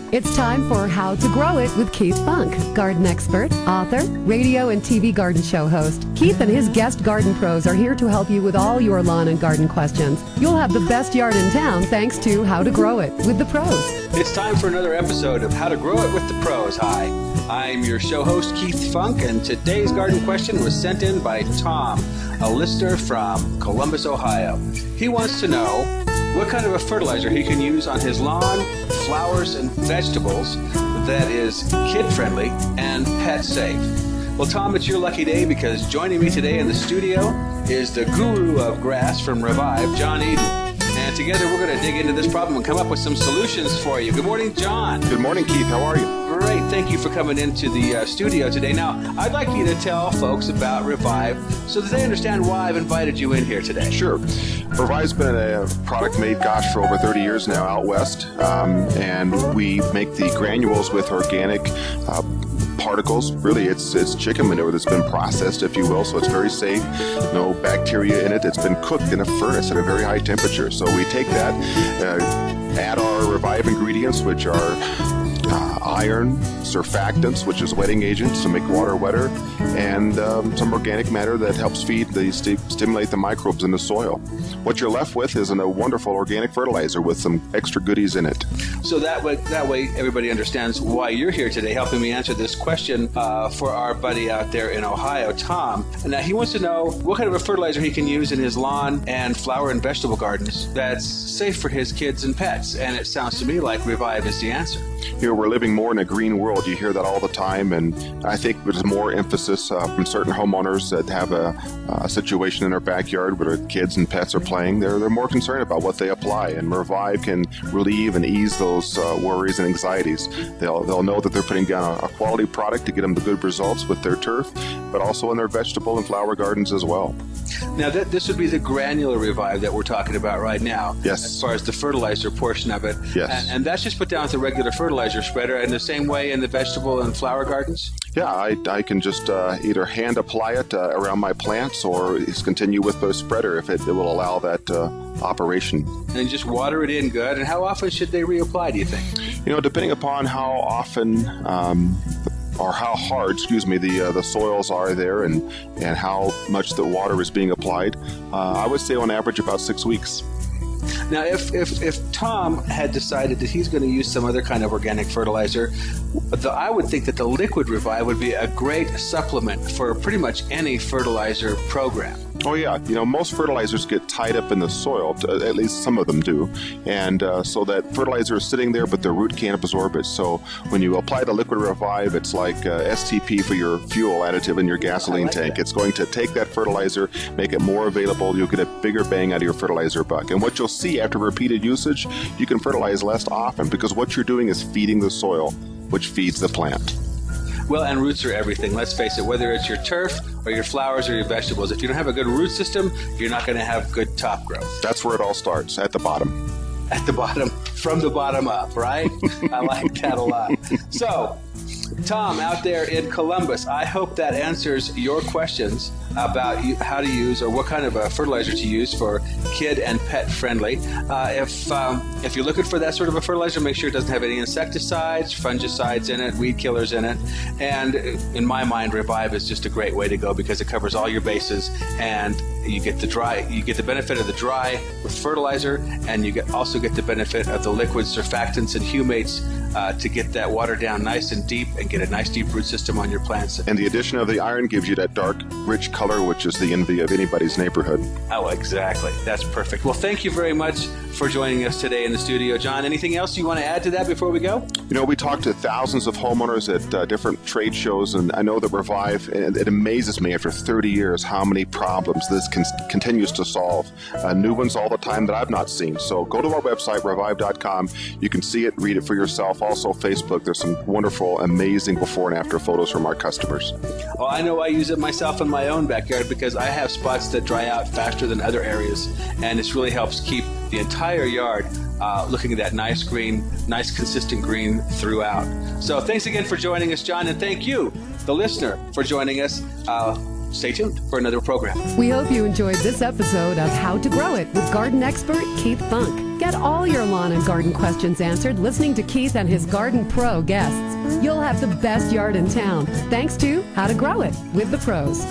It's time for How to Grow It with Keith Funk, garden expert, author, radio and TV garden show host. Keith and his guest garden pros are here to help you with all your lawn and garden questions. You'll have the best yard in town thanks to How to Grow It with the pros. It's time for another episode of How to Grow It with the Pros. Hi, I'm your show host, Keith Funk, and today's garden question was sent in by Tom, a listener from Columbus, Ohio. He wants to know what kind of a fertilizer he can use on his lawn, flowers, and vegetables that is kid-friendly and pet-safe. Well, Tom, it's your lucky day because joining me today in the studio is the guru of grass from Revive, John Eden. And together we're going to dig into this problem and come up with some solutions for you. Good morning, John. Good morning, Keith. How are you? Great. Thank you for coming into the studio today. Now, I'd like you to tell folks about Revive so that they understand why I've invited you in here today. Sure. Revive's been a product made, for over 30 years now out west. And we make the granules with organic particles. Really, it's chicken manure that's been processed, if you will, so it's very safe. No bacteria in it. It's been cooked in a furnace at a very high temperature. So we take that, add our Revive ingredients, which are iron, surfactants, which is wetting agents to make water wetter, and some organic matter that helps stimulate the microbes in the soil. What you're left with is a wonderful organic fertilizer with some extra goodies in it. So that way everybody understands why you're here today, helping me answer this question for our buddy out there in Ohio, Tom. Now he wants to know what kind of a fertilizer he can use in his lawn and flower and vegetable gardens that's safe for his kids and pets. And it sounds to me like Revive is the answer. You know, we're living more in a green world. You hear that all the time, and I think there's more emphasis from certain homeowners that have a situation in their backyard where their kids and pets are playing. They're more concerned about what they apply, and Revive can relieve and ease those worries and anxieties. They'll know that they're putting down a quality product to get them the good results with their turf, but also in their vegetable and flower gardens as well. Now, this would be the granular Revive that we're talking about right now. Yes. As far as the fertilizer portion of it. Yes. And that's just put down with the regular fertilizer spreader in the same way in the vegetable and flower gardens? Yeah, I can just either hand apply it around my plants or continue with the spreader if it will allow that operation. And just water it in good. And how often should they reapply, do you think? You know, depending upon how often or how hard, the soils are there and how much the water is being applied, I would say on average about 6 weeks. Now, if Tom had decided that he's going to use some other kind of organic fertilizer, I would think that the liquid Revive would be a great supplement for pretty much any fertilizer program. Oh, yeah. You know, most fertilizers get tied up in the soil, at least some of them do. And so that fertilizer is sitting there, but the root can't absorb it. So when you apply the liquid Revive, it's like STP for your fuel additive in your gasoline tank. That. It's going to take that fertilizer, make it more available. You'll get a bigger bang out of your fertilizer buck. And what you'll see after repeated usage, you can fertilize less often because what you're doing is feeding the soil, which feeds the plant. Well, and roots are everything. Let's face it, whether it's your turf or your flowers or your vegetables, if you don't have a good root system, you're not going to have good top growth. That's where it all starts, at the bottom. At the bottom, from the bottom up, right? I like that a lot. So, Tom, out there in Columbus, I hope that answers your questions about how to use or what kind of a fertilizer to use for kid and pet friendly. If you're looking for that sort of a fertilizer, make sure it doesn't have any insecticides, fungicides in it, weed killers in it. And in my mind, Revive is just a great way to go because it covers all your bases and you get the benefit of the dry with fertilizer, and you also get the benefit of the liquid surfactants and humates to get that water down nice and deep and get a nice deep root system on your plants. And the addition of the iron gives you that dark, rich color, which is the envy of anybody's neighborhood. Oh, exactly. That's perfect. Well, thank you very much for joining us today in the studio. John, anything else you want to add to that before we go? You know, we talked to thousands of homeowners at different trade shows, and I know that Revive, and it amazes me after 30 years how many problems this continues to solve. New ones all the time that I've not seen. So go to our website, revive.com. You can see it, read it for yourself. Also, Facebook, there's some wonderful, amazing before and after photos from our customers. Well, I know I use it myself in my own backyard because I have spots that dry out faster than other areas, and this really helps keep the entire yard looking at that nice green, nice consistent green throughout. So thanks again for joining us, John, and thank you, the listener, for joining us. stay tuned for another program. We hope you enjoyed this episode of How to Grow It with garden expert Keith Funk. Get all your lawn and garden questions answered listening to Keith and his Garden Pro guests. You'll have the best yard in town thanks to How to Grow It with the pros.